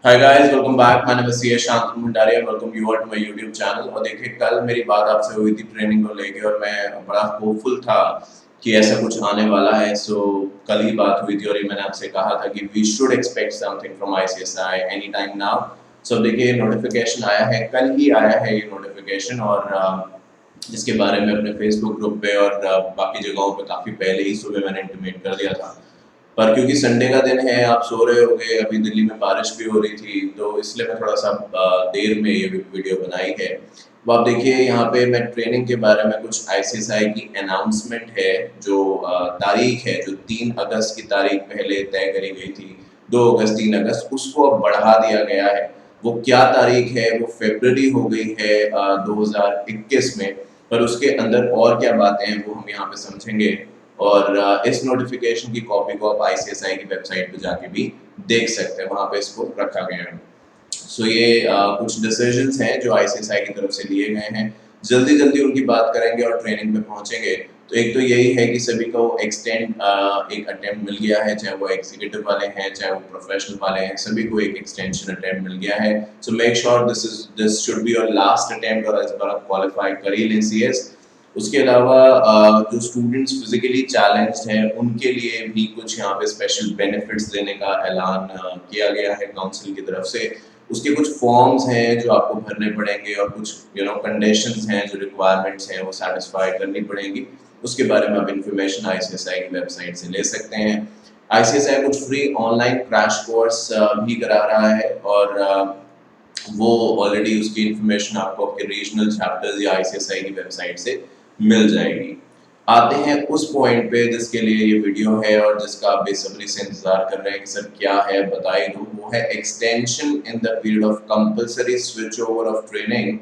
Hi guys, welcome back. My name is C S Shantanu Bhandaria. Welcome you all to my YouTube channel. और देखिए, कल मेरी बात आपसे हुई थी ट्रेनिंग को लेके और मैं बड़ा होपफुल था कि ऐसा कुछ आने वाला है। सो कल ही बात हुई थी और ये मैंने आपसे कहा था कि we should expect something from ICSI any time now. So देखिए, नोटिफिकेशन आया है, कल ही आया है ये नोटिफिकेशन। और जिसके बारे में अपने फेसबुक ग्रुप पे और बाकी जगहों पे काफ़ी पहले ही सुबह मैंने इंटीमेट कर दिया था। पर क्योंकि संडे का दिन है, आप सो रहे होगे, अभी दिल्ली में बारिश भी हो रही थी, तो इसलिए मैं थोड़ा सा देर में ये वीडियो बनाई है। अब आप देखिए, यहाँ पे मैं ट्रेनिंग के बारे में कुछ आईसीएसआई की अनाउंसमेंट है। जो तारीख है, जो 3 अगस्त की तारीख पहले तय करी गई थी, 2 अगस्त 3 अगस्त, उसको अब बढ़ा दिया गया है। वो क्या तारीख है? वो फेब्रवरी हो गई है 2021 में। पर उसके अंदर और क्या बातें हैं वो हम यहाँ पे समझेंगे। और इस नोटिफिकेशन की कॉपी को आप आईसीएसआई की वेबसाइट पे जाके भी देख सकते हैं, वहाँ पे इसको रखा गया है। सो ये कुछ डिसीजंस हैं जो आईसीएसआई की तरफ से लिए गए हैं। जल्दी जल्दी उनकी बात करेंगे और ट्रेनिंग पे पहुंचेंगे। तो एक तो यही है कि सभी को एक्सटेंड एक अटेम्प्ट मिल गया है, चाहे वो एग्जीक्यूटिव वाले हैं चाहे वो प्रोफेशनल वाले हैं, सभी को एक एक्सटेंशन अटेम्प्ट मिल गया है। So make sure this should be your last attempt, और इस बार आप क्वालिफाई कर ही लें सीएस। उसके अलावा जो स्टूडेंट्स फिजिकली चैलेंज्ड हैं उनके लिए भी कुछ यहाँ पे स्पेशल बेनिफिट्स देने का ऐलान किया गया है काउंसिल की तरफ से। उसके कुछ फॉर्म्स हैं जो आपको भरने पड़ेंगे और कुछ कंडीशंस हैं, जो रिक्वायरमेंट्स हैं वो सेटिस्फाई करनी पड़ेंगी। उसके बारे में आप इंफॉर्मेशन आईसीएसआई की वेबसाइट से ले सकते हैं। आईसीएसआई कुछ फ्री ऑनलाइन क्रैश कोर्स भी करा रहा है, और वो ऑलरेडी उसकी इंफॉर्मेशन आपको आपके रीजनल चैप्टर्स या आईसीएसआई की वेबसाइट से मिल जाएगी। आते हैं उस पॉइंट पे जिसके लिए ये वीडियो है और जिसका आप बेसब्री से इंतजार कर रहे हैं कि सर क्या है, बताइए दो। वो है extension in the period of compulsory switch over of training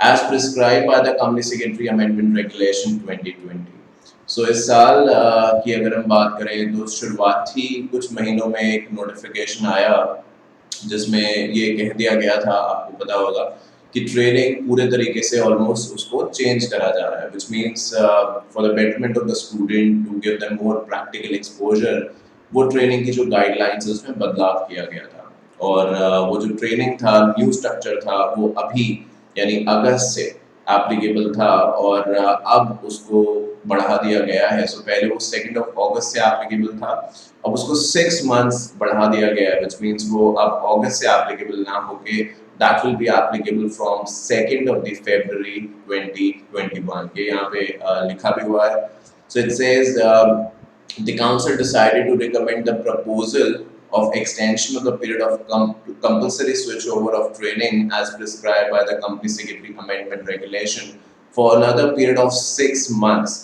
as prescribe by the company secretary amendment regulation 2020। So इस साल की अगर हम बात करें तो शुरुआती कुछ महीनों में एक नोटिफिकेशन आया जिसमें ये कह दिया गया था, आपको पता होगा, कि ट्रेनिंग पूरे तरीके से ऑलमोस्ट उसको चेंज करा जा रहा है, which means for the betterment of the student to give them more practical exposure. वो ट्रेनिंग की जो गाइडलाइंस है उसमें बदलाव किया गया था। और वो जो ट्रेनिंग था, न्यू स्ट्रक्चर था, वो अभी यानी अगस्त से एप्लीकेबल था, और अब उसको बढ़ा दिया गया है। सो पहले वो 2 अगस्त से एप्लीकेबल था, अब उसको 6 मंथ्स बढ़ा दिया गया है, विच मीन्स वो अब अगस्त से एप्लीकेबल ना होके that will be applicable from 2 February 2021। ये यहाँ पे लिखा भी हुआ है। So it says the council decided to recommend the proposal of extension of the period of compulsory switchover of training as prescribed by the company secretary amendment regulation for another period of 6 months,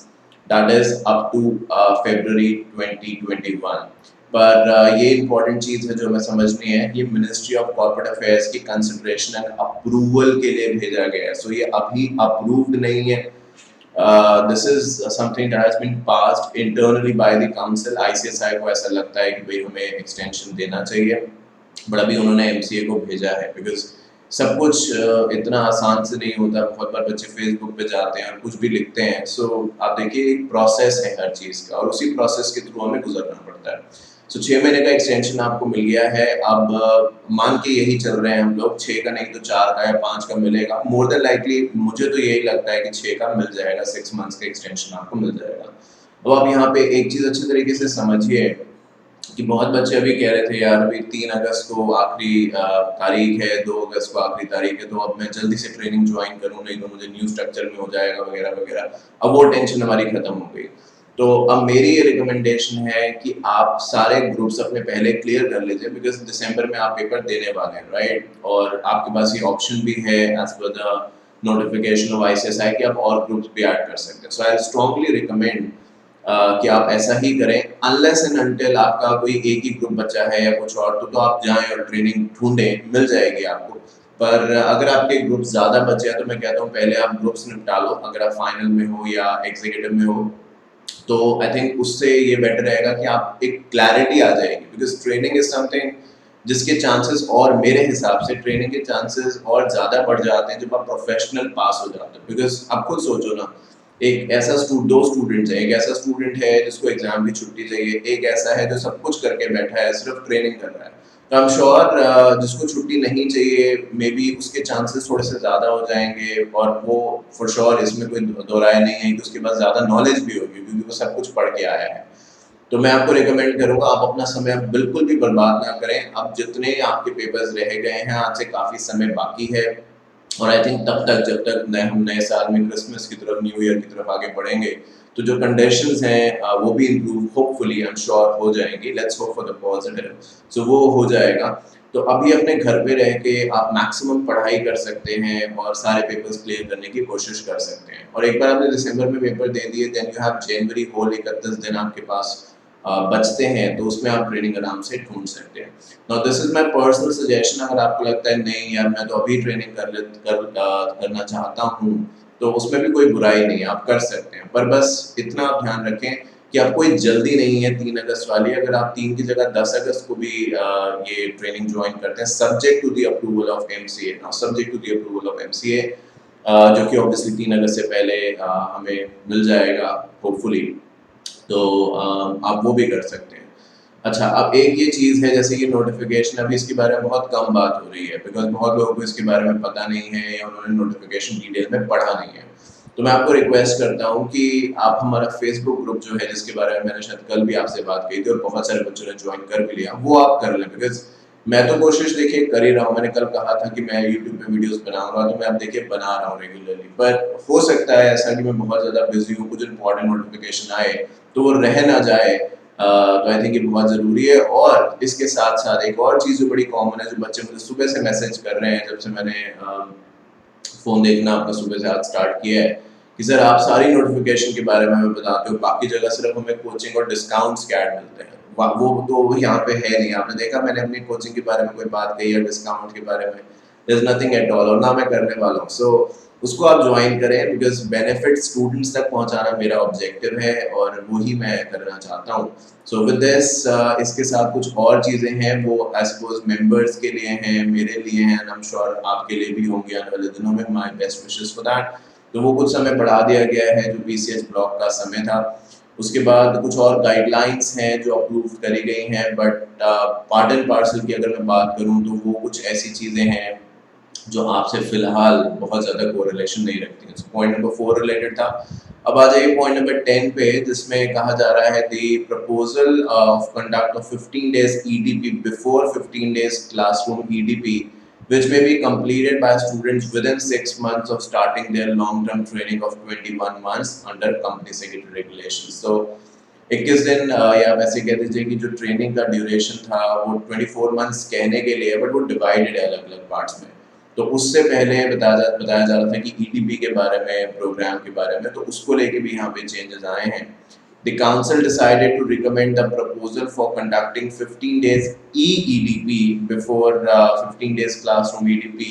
that is up to February 2021। पर ये important चीज है जो हमें समझनी है, ये ministry of corporate affairs की कंसिडरेशन एंड अप्रूवल के लिए भेजा गया है। सो ये अभी अप्रूव्ड नहीं है। This is something that has been passed internally by the council. ICSI को ऐसा लगता है कि भाई हमें एक्सटेंशन देना चाहिए, बट अभी उन्होंने एमसीए को भेजा है, बिकॉज सब कुछ इतना आसान से नहीं होता। बहुत बार बच्चे फेसबुक पे जाते हैं और कुछ भी लिखते हैं। सो आप देखिए, एक प्रोसेस है हर चीज़ का, और उसी प्रोसेस के थ्रू हमें गुजरना पड़ता है। सो 6 महीने का एक्सटेंशन आपको मिल गया है। अब मान के यही चल रहे हैं हम लोग, 6 का नहीं तो 4 का या 5 का मिलेगा। मोर देन लाइकली मुझे तो यही लगता है कि 6 का मिल जाएगा, 6 मंथ्स का एक्सटेंशन आपको मिल जाएगा। अब आप यहाँ पे एक चीज़ अच्छे तरीके से समझिए कि बहुत बच्चे अभी कह रहे थे यार अभी 3 अगस्त को आखिरी तारीख है, 2 अगस्त को आखिरी तारीख है, तो अब मैं जल्दी से ट्रेनिंग ज्वाइन करूँ, नहीं तो मुझे न्यू स्ट्रक्चर में हो जाएगा वगैरह वगैरह। अब वो टेंशन हमारी खत्म हो गई। तो अब मेरी ये रिकमेंडेशन है कि आप सारे ग्रुप्स अपने पहले क्लियर कर लीजिए, बिकॉज दिसंबर में आप पेपर देने वाले हैं, राइट। और आपके पास ये ऑप्शन भी है as per the notification of ICSI कि आप और ग्रुप्स भी ऐड कर सकते हैं। सो आई स्ट्रांगली रिकमेंड कि आप ऐसा ही करें, अनलेस एंड अनटिल आपका कोई एक ही ग्रुप बचा है या कुछ और, तो आप जाएं और ट्रेनिंग ढूंढें, मिल जाएगी आपको। पर अगर आपके ग्रुप ज़्यादा बचे हैं तो मैं कहता हूँ पहले आप ग्रुप्स निपटा लो, अगर आप फाइनल में हो या एग्जीक्यूटिव में हो, तो आई थिंक उससे ये बेटर रहेगा कि आप एक क्लैरिटी आ जाएगी। बिकॉज ट्रेनिंग इज समथिंग जिसके चांसेस, और मेरे हिसाब से ट्रेनिंग के चांसेस और ज़्यादा बढ़ जाते हैं जब आप प्रोफेशनल पास हो जाते हो। बिकॉज आप खुद सोचो ना, एक ऐसा दो स्टूडेंट्स हैं, एक ऐसा स्टूडेंट है जिसको एग्जाम की छुट्टी चाहिए, एक ऐसा है जो सब कुछ करके बैठा है, सिर्फ ट्रेनिंग कर रहा है। तो आई एम श्योर जिसको छुट्टी नहीं चाहिए मे बी उसके चांसेस थोड़े से ज़्यादा हो जाएंगे, और वो फॉर श्योर इसमें कोई दो राय नहीं है कि उसके पास ज़्यादा नॉलेज भी होगी क्योंकि वो सब कुछ पढ़ के आया है। तो मैं आपको रिकमेंड करूंगा आप अपना समय बिल्कुल भी बर्बाद ना करें। अब जितने आपके पेपर्स रह गए हैं आज से काफ़ी समय बाकी है, और आई थिंक तब तक जब तक हम नए साल में क्रिसमस की तरफ, न्यू ईयर की तरफ आगे बढ़ेंगे, तो जो कंडीशंस हैं वो भी improve hopefully I am sure हो जाएंगी। Let's hope for the positive. So वो हो जाएगा। तो अभी अपने घर पे रह के आप मैक्सिमम पढ़ाई कर सकते हैं और सारे पेपर्स क्लियर करने की कोशिश कर सकते हैं। और एक बार आपने दिसंबर में पेपर दे दिए, then you have January whole 31 दिन आपके पास बचते हैं, तो उसमें आप ट्रेनिंग आराम से ढूंढ सकते हैं। Now this is my personal suggestion. अगर आपको लगता है नहीं यार मैं तो अभी ट्रेनिंग करना चाहता हूँ, तो उसमें भी कोई बुराई नहीं है, आप कर सकते हैं। पर बस इतना आप ध्यान रखें कि आप कोई जल्दी नहीं है 3 अगस्त वाली। अगर आप 3 की जगह 10 अगस्त को भी ये ट्रेनिंग ज्वाइन करते हैं subject to the approval of MCA, subject to the approval of MCA, जो कि ऑब्वियसली 3 अगस्त से पहले हमें मिल जाएगा होपफुली। तो आप वो भी कर सकते हैं। अच्छा, अब एक ये चीज़ है जैसे कि नोटिफिकेशन, अभी इसके बारे में बहुत कम बात हो रही है बिकॉज बहुत लोगों को इसके बारे में पता नहीं है या उन्होंने नोटिफिकेशन डिटेल में पढ़ा नहीं है। तो मैं आपको रिक्वेस्ट करता हूँ कि आप हमारा फेसबुक ग्रुप जो है जिसके बारे में मैंने शायद कल भी आपसे बात की थी और बहुत सारे बच्चों ने ज्वाइन कर भी लिया, वो आप कर लें। बिकॉज मैं तो कोशिश देखिए कर ही रहा हूँ। मैंने कल कहा था कि मैं यूट्यूब पे वीडियोस बनाऊंगा, तो मैं अब देखिए बना रहा हूँ रेगुलरली। पर हो सकता है ऐसा कि मैं बहुत ज़्यादा बिजी हूँ, कुछ इंपॉर्टेंट नोटिफिकेशन आए तो वो रह ना जाए। तो आई थिंक ये बहुत ज़रूरी है। और इसके साथ साथ एक और चीज़ जो बड़ी कॉमन है, जो बच्चे मुझे सुबह से मैसेज कर रहे हैं जब से मैंने फ़ोन देखना अपना सुबह से आज स्टार्ट किया है, कि सर आप सारी नोटिफिकेशन के बारे में हमें बताते हो, बाकी जगह सिर्फ हमें कोचिंग और डिस्काउंट्स के ऐड मिलते हैं। वो तो यहाँ पे है नहीं। आपने देखा मैंने अपनी कोचिंग के बारे में कोई बात कही या डिस्काउंट के बारे में, there is nothing at all, और ना मैं करने वाला हूँ। सो उसको आप ज्वाइन करें बिकॉज बेनिफिट स्टूडेंट्स तक पहुंचाना मेरा ऑब्जेक्टिव है और वही मैं करना चाहता हूँ। सो विद दिस इसके साथ कुछ और चीज़ें हैं वो आई सपोज मेंबर्स के लिए हैं, मेरे लिए हैं, आई एम श्योर आपके लिए भी होंगे आने वाले दिनों में। My best wishes for that. तो वो कुछ समय बढ़ा दिया गया है जो पीसीएच ब्लॉक का समय था। उसके बाद कुछ और गाइडलाइंस हैं जो अप्रूव करी गई हैं, बट पार्ट एंड पार्सल की अगर मैं बात करूं तो वो कुछ ऐसी चीज़ें हैं जो आपसे फिलहाल बहुत ज़्यादा कोरिलेशन नहीं रखती हैं। पॉइंट नंबर 4 रिलेटेड था। अब आ जाइए पॉइंट नंबर 10 पे, जिसमें कहा जा रहा है the proposal of conduct of 15 days EDP before 15 days classroom EDP which may be completed by students within 6 months of starting their long-term training of 21 months under company secretary regulations. So 21 दिन या आप ऐसे कह दीजिए कि जो training का duration था वो 24 मंथ्स कहने के लिए, बट वो डिवाइडेड है अलग अलग पार्ट्स में। तो उससे पहले बताया जा रहा था कि ईडीपी के बारे में, प्रोग्राम के बारे में, तो उसको लेके भी यहाँ पे चेंजेस आए हैं। The council decided to recommend the proposal for conducting 15 days EEDP before 15 days classroom EDP,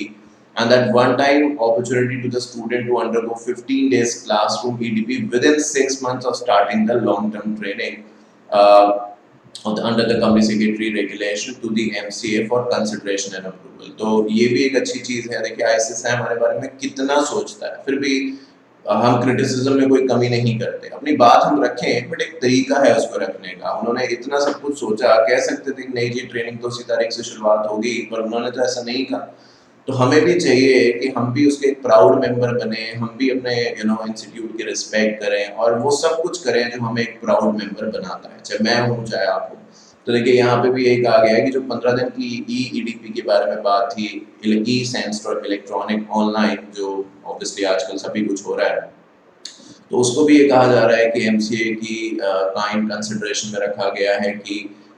and that one-time opportunity to the student to undergo 15 days classroom EDP within 6 months of starting the long-term training uh, under the company secretary regulation to the MCA for consideration and approval. तो ये भी एक अच्छी चीज़ है। देखिए ICSI हमारे बारे में कितना सोचता है, फिर भी हम क्रिटिसिज्म में कोई कमी नहीं करते। अपनी बात हम रखें, बट एक तरीका है उसको रखने का। उन्होंने इतना सब कुछ सोचा, कह सकते थे कि नहीं जी ट्रेनिंग तो उसी तारीख से शुरुआत होगी, पर उन्होंने तो ऐसा नहीं कहा। तो हमें भी चाहिए कि हम भी उसके एक प्राउड मेंबर बने, हम भी अपने इंस्टीट्यूट की रिस्पेक्ट करें और वो सब कुछ करें जो हमें एक प्राउड मेंबर बनाता है, चाहे मैं हूँ चाहे आप हो। तो देखिए यहाँ पे भी यही कहा गया है कि जो 15 दिन की ईडीपी के बारे में बात थी, ई सेंस और इलेक्ट्रॉनिक ऑनलाइन, जो ऑब्वियसली आजकल सभी कुछ हो रहा है, तो उसको भी ये कहा जा रहा है कि एमसीए की काइंड कंसिडरेशन में रखा गया है कि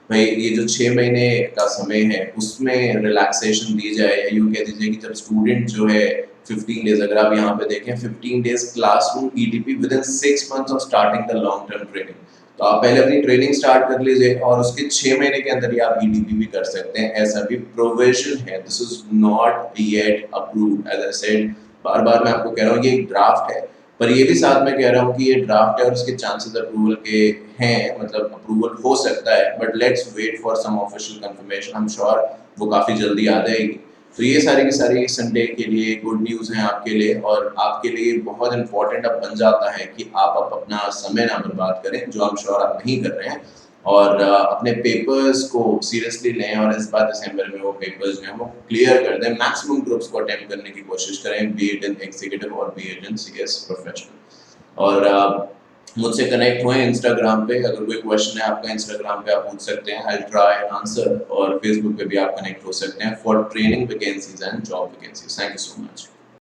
भाई ये जो 6 महीने का समय है उसमें रिलैक्सेशन दी जाए, या यूँ कह दीजिए कि जब स्टूडेंट जो है 15 डेज, अगर आप यहाँ पे देखें 15 days classroom EDP with in 6 months of starting the long term training. तो आप पहले अपनी ट्रेनिंग स्टार्ट कर लीजिए और उसके 6 महीने के अंदर ही आप ईडीपी भी कर सकते हैं, ऐसा भी प्रोविजन है। This is not yet approved, as I said, बार बार मैं आपको कह रहा हूँ ये एक ड्राफ्ट है, पर ये भी साथ में कह रहा हूँ कि ये ड्राफ्ट है और इसके चांसेस अप्रूवल के हैं, मतलब अप्रूवल हो सकता है, but let's wait for some official confirmation. I am sure वो काफ़ी जल्दी आ जाएगी। तो ये सारी की सारी संडे के लिए गुड न्यूज़ हैं आपके लिए, और आपके लिए बहुत इंपॉर्टेंट अब बन जाता है कि आप अपना समय ना बर्बाद करें, जो आई एम श्योर आप नहीं कर रहे हैं। और अपने पेपर्स को सीरियसली लें और इस बार दिसंबर में वो पेपर्स जो हैं वो क्लियर कर दें। मैक्सिमम ग्रुप्स को अटेम्प्ट करने की कोशिश करें, बी इट इन एग्जीक्यूटिव और B it in CS professional. और मुझसे कनेक्ट हुए इंस्टाग्राम पे, अगर कोई क्वेश्चन है आपका इंस्टाग्राम पे आप पूछ सकते हैं, I will try and answer. और फेसबुक पे भी आप कनेक्ट हो सकते हैं for training vacancies and job vacancies. Thank you so much.